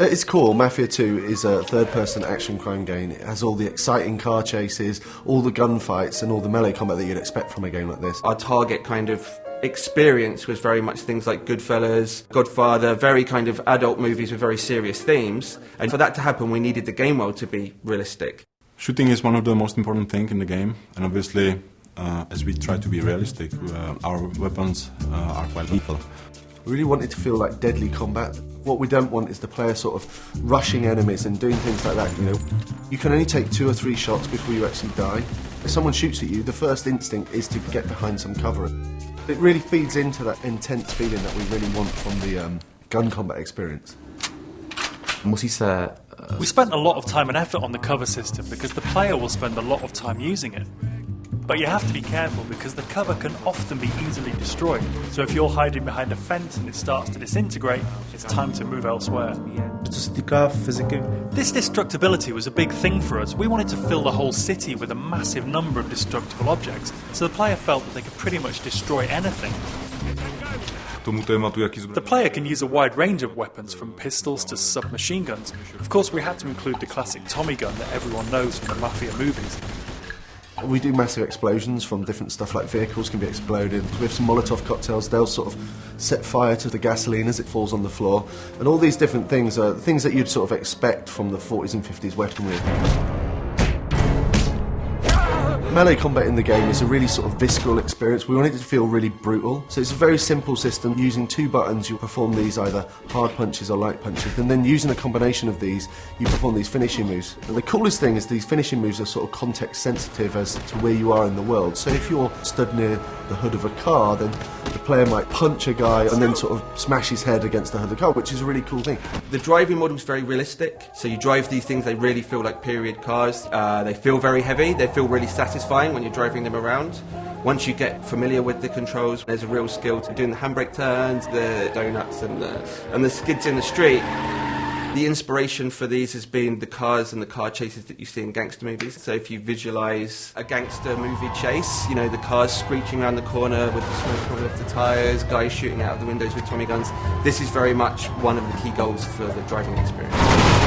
At its core, Mafia 2 is a third-person action crime game. It has all the exciting car chases, all the gunfights and all the melee combat that you'd expect from a game like this. Our target kind of experience was very much things like Goodfellas, Godfather, very kind of adult movies with very serious themes. And for that to happen, we needed the game world to be realistic. Shooting is one of the most important things in the game, and obviously, as we try to be realistic, our weapons are quite lethal. We really want it to feel like deadly combat. What we don't want is the player sort of rushing enemies and doing things like that, you know. You can only take 2 or 3 shots before you actually die. If someone shoots at you, the first instinct is to get behind some cover. It really feeds into that intense feeling that we really want from the gun combat experience. We spent a lot of time and effort on the cover system because the player will spend a lot of time using it. But you have to be careful because the cover can often be easily destroyed. So if you're hiding behind a fence and it starts to disintegrate, it's time to move elsewhere. This destructibility was a big thing for us. We wanted to fill the whole city with a massive number of destructible objects, so the player felt that they could pretty much destroy anything. The player can use a wide range of weapons, from pistols to submachine guns. Of course, we had to include the classic Tommy gun that everyone knows from the Mafia movies. We do massive explosions from different stuff, like vehicles can be exploded. We have some Molotov cocktails, they'll sort of set fire to the gasoline as it falls on the floor. And all these different things are things that you'd sort of expect from the 40s and 50s weaponry. Melee combat in the game is a really sort of visceral experience. We want it to feel really brutal. So it's a very simple system. Using 2 buttons, you perform these either hard punches or light punches. And then using a combination of these, you perform these finishing moves. And the coolest thing is these finishing moves are sort of context sensitive as to where you are in the world. So if you're stood near the hood of a car, then the player might punch a guy and then sort of smash his head against the hood of the car, which is a really cool thing. The driving model is very realistic. So you drive these things, they really feel like period cars. They feel very heavy, they feel really satisfying when you're driving them around. Once you get familiar with the controls, there's a real skill to doing the handbrake turns, the donuts and the skids in the street. The inspiration for these has been the cars and the car chases that you see in gangster movies. So if you visualise a gangster movie chase, you know, the cars screeching around the corner with the smoke coming off the tyres, guys shooting out of the windows with Tommy guns, this is very much one of the key goals for the driving experience.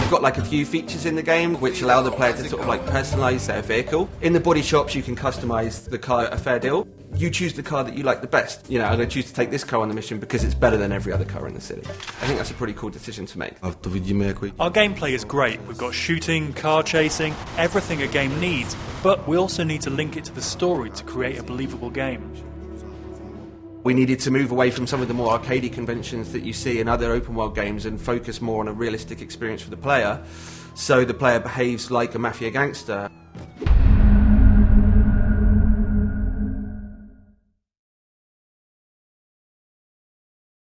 We've got like a few features in the game which allow the player to sort of like personalise their vehicle. In the body shops you can customise the car a fair deal. You choose the car that you like the best. You know, I'm going to choose to take this car on the mission because it's better than every other car in the city. I think that's a pretty cool decision to make. Our gameplay is great. We've got shooting, car chasing, everything a game needs, but we also need to link it to the story to create a believable game. We needed to move away from some of the more arcadey conventions that you see in other open world games and focus more on a realistic experience for the player, so the player behaves like a mafia gangster.